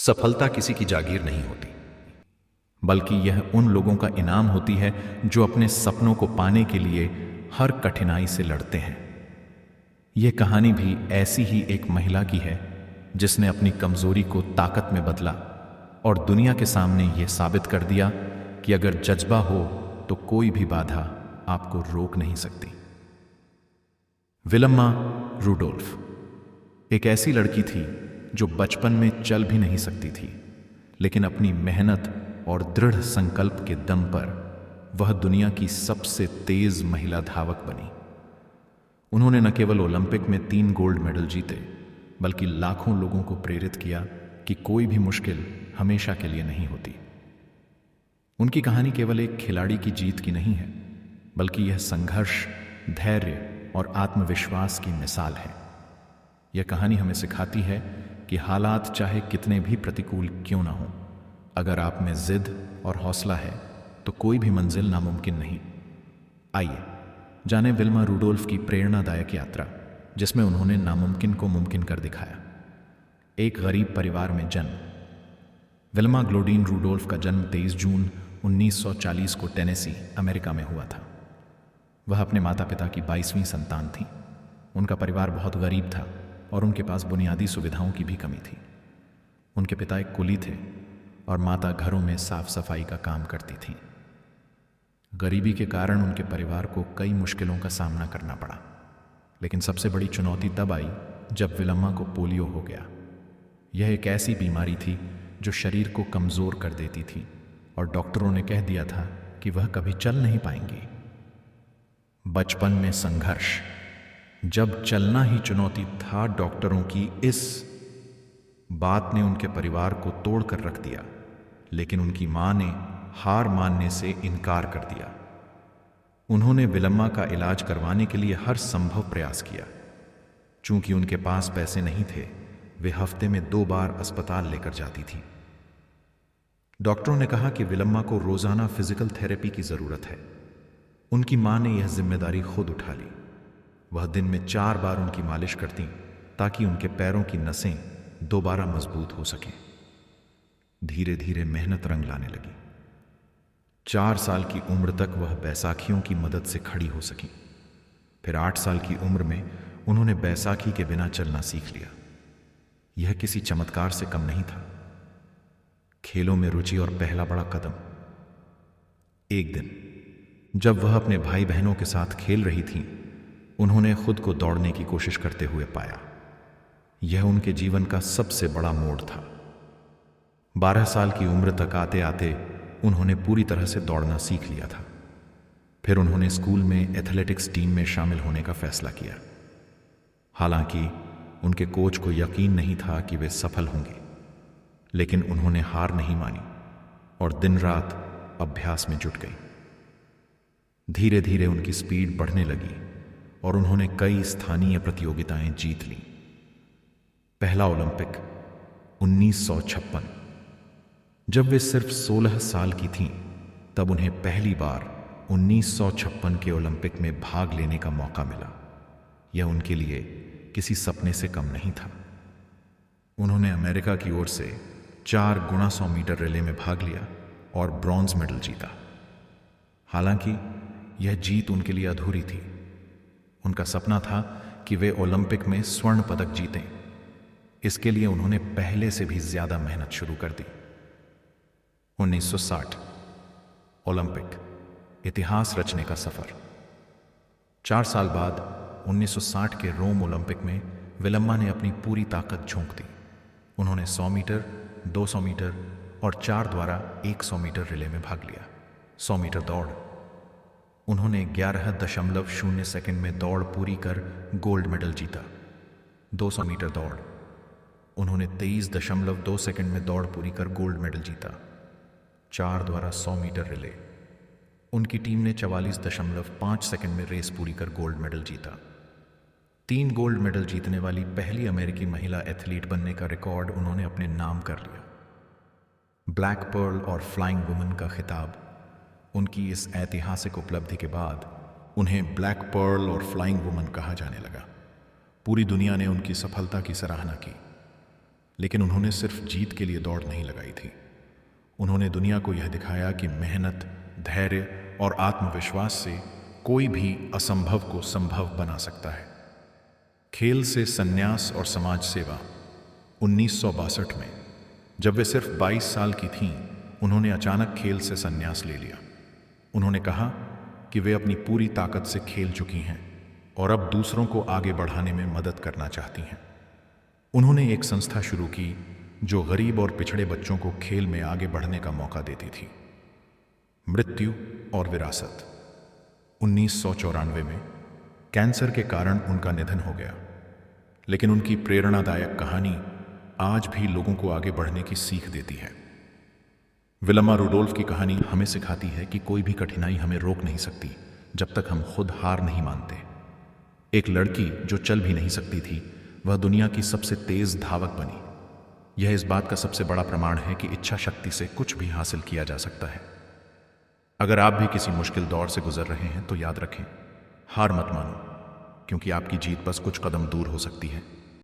सफलता किसी की जागीर नहीं होती, बल्कि यह उन लोगों का इनाम होती है जो अपने सपनों को पाने के लिए हर कठिनाई से लड़ते हैं। यह कहानी भी ऐसी ही एक महिला की है जिसने अपनी कमजोरी को ताकत में बदला और दुनिया के सामने यह साबित कर दिया कि अगर जज्बा हो तो कोई भी बाधा आपको रोक नहीं सकती। विल्मा रूडोल्फ एक ऐसी लड़की थी जो बचपन में चल भी नहीं सकती थी, लेकिन अपनी मेहनत और दृढ़ संकल्प के दम पर वह दुनिया की सबसे तेज महिला धावक बनी। उन्होंने न केवल ओलंपिक में 3 गोल्ड मेडल जीते, बल्कि लाखों लोगों को प्रेरित किया कि कोई भी मुश्किल हमेशा के लिए नहीं होती। उनकी कहानी केवल एक खिलाड़ी की जीत की नहीं है, बल्कि यह संघर्ष, धैर्य और आत्मविश्वास की मिसाल है। यह कहानी हमें सिखाती है कि हालात चाहे कितने भी प्रतिकूल क्यों ना हो, अगर आप में जिद और हौसला है तो कोई भी मंजिल नामुमकिन नहीं। आइए जाने विल्मा रूडोल्फ की प्रेरणादायक यात्रा, जिसमें उन्होंने नामुमकिन को मुमकिन कर दिखाया। एक गरीब परिवार में जन्म। विल्मा ग्लोडीन रूडोल्फ का जन्म 23 जून 1940 को टेनेसी, अमेरिका में हुआ था। वह अपने माता पिता की 22वीं संतान थी। उनका परिवार बहुत गरीब था और उनके पास बुनियादी सुविधाओं की भी कमी थी। उनके पिता एक कुली थे और माता घरों में साफ सफाई का काम करती थीं। गरीबी के कारण उनके परिवार को कई मुश्किलों का सामना करना पड़ा, लेकिन सबसे बड़ी चुनौती तब आई जब विल्मा को पोलियो हो गया। यह एक ऐसी बीमारी थी जो शरीर को कमजोर कर देती थी और डॉक्टरों ने कह दिया था कि वह कभी चल नहीं पाएंगी। बचपन में संघर्ष। जब चलना ही चुनौती था, डॉक्टरों की इस बात ने उनके परिवार को तोड़कर रख दिया, लेकिन उनकी मां ने हार मानने से इनकार कर दिया। उन्होंने विल्मा का इलाज करवाने के लिए हर संभव प्रयास किया। चूंकि उनके पास पैसे नहीं थे, वे हफ्ते में 2 बार अस्पताल लेकर जाती थी। डॉक्टरों ने कहा कि विल्मा को रोजाना फिजिकल थेरेपी की जरूरत है। उनकी मां ने यह जिम्मेदारी खुद उठा ली। वह दिन में 4 बार उनकी मालिश करती ताकि उनके पैरों की नसें दोबारा मजबूत हो सकें। धीरे धीरे मेहनत रंग लाने लगी। 4 साल की उम्र तक वह बैसाखियों की मदद से खड़ी हो सकी। फिर 8 साल की उम्र में उन्होंने बैसाखी के बिना चलना सीख लिया। यह किसी चमत्कार से कम नहीं था। खेलों में रुचि और पहला बड़ा कदम। एक दिन जब वह अपने भाई बहनों के साथ खेल रही थीं, उन्होंने खुद को दौड़ने की कोशिश करते हुए पाया। यह उनके जीवन का सबसे बड़ा मोड़ था। 12 साल की उम्र तक आते आते उन्होंने पूरी तरह से दौड़ना सीख लिया था। फिर उन्होंने स्कूल में एथलेटिक्स टीम में शामिल होने का फैसला किया। हालांकि उनके कोच को यकीन नहीं था कि वे सफल होंगे, लेकिन उन्होंने हार नहीं मानी और दिन रात अभ्यास में जुट गई। धीरे धीरे उनकी स्पीड बढ़ने लगी और उन्होंने कई स्थानीय प्रतियोगिताएं जीत लीं। पहला ओलंपिक 1956। जब वे सिर्फ 16 साल की थीं, तब उन्हें पहली बार 1956 के ओलंपिक में भाग लेने का मौका मिला। यह उनके लिए किसी सपने से कम नहीं था। उन्होंने अमेरिका की ओर से 4 गुणा 100 मीटर रिले में भाग लिया और ब्रॉन्ज मेडल जीता। हालांकि यह जीत उनके लिए अधूरी थी। उनका सपना था कि वे ओलंपिक में स्वर्ण पदक जीतें। इसके लिए उन्होंने पहले से भी ज्यादा मेहनत शुरू कर दी। 1960 ओलंपिक, इतिहास रचने का सफर। 4 साल बाद 1960 के रोम ओलंपिक में विल्मा ने अपनी पूरी ताकत झोंक दी। उन्होंने 100 मीटर, 200 मीटर और 4 द्वारा 100 मीटर रिले में भाग लिया। 100 मीटर दौड़, उन्होंने 11.0 सेकंड में दौड़ पूरी कर गोल्ड मेडल जीता। 200 मीटर दौड़, उन्होंने 23.2 सेकंड में दौड़ पूरी कर गोल्ड मेडल जीता। 4 द्वारा 100 मीटर रिले, उनकी टीम ने 44.5 सेकंड में रेस पूरी कर गोल्ड मेडल जीता। 3 गोल्ड मेडल जीतने वाली पहली अमेरिकी महिला एथलीट बनने का रिकॉर्ड उन्होंने अपने नाम कर लिया। ब्लैक पर्ल और फ्लाइंग वुमन का खिताब। उनकी इस ऐतिहासिक उपलब्धि के बाद उन्हें ब्लैक पर्ल और फ्लाइंग वुमन कहा जाने लगा। पूरी दुनिया ने उनकी सफलता की सराहना की। लेकिन उन्होंने सिर्फ जीत के लिए दौड़ नहीं लगाई थी। उन्होंने दुनिया को यह दिखाया कि मेहनत, धैर्य और आत्मविश्वास से कोई भी असंभव को संभव बना सकता है। खेल से संन्यास और समाज सेवा। 1962 में जब वे सिर्फ 22 साल की थीं, उन्होंने अचानक खेल से संन्यास ले लिया। उन्होंने कहा कि वे अपनी पूरी ताकत से खेल चुकी हैं और अब दूसरों को आगे बढ़ाने में मदद करना चाहती हैं। उन्होंने एक संस्था शुरू की जो गरीब और पिछड़े बच्चों को खेल में आगे बढ़ने का मौका देती थी। मृत्यु और विरासत। 1994 में कैंसर के कारण उनका निधन हो गया, लेकिन उनकी प्रेरणादायक कहानी आज भी लोगों को आगे बढ़ने की सीख देती है। विल्मा रुडोल्फ की कहानी हमें सिखाती है कि कोई भी कठिनाई हमें रोक नहीं सकती जब तक हम खुद हार नहीं मानते। एक लड़की जो चल भी नहीं सकती थी, वह दुनिया की सबसे तेज धावक बनी। यह इस बात का सबसे बड़ा प्रमाण है कि इच्छा शक्ति से कुछ भी हासिल किया जा सकता है। अगर आप भी किसी मुश्किल दौर से गुजर रहे हैं तो याद रखें, हार मत मानो, क्योंकि आपकी जीत बस कुछ कदम दूर हो सकती है।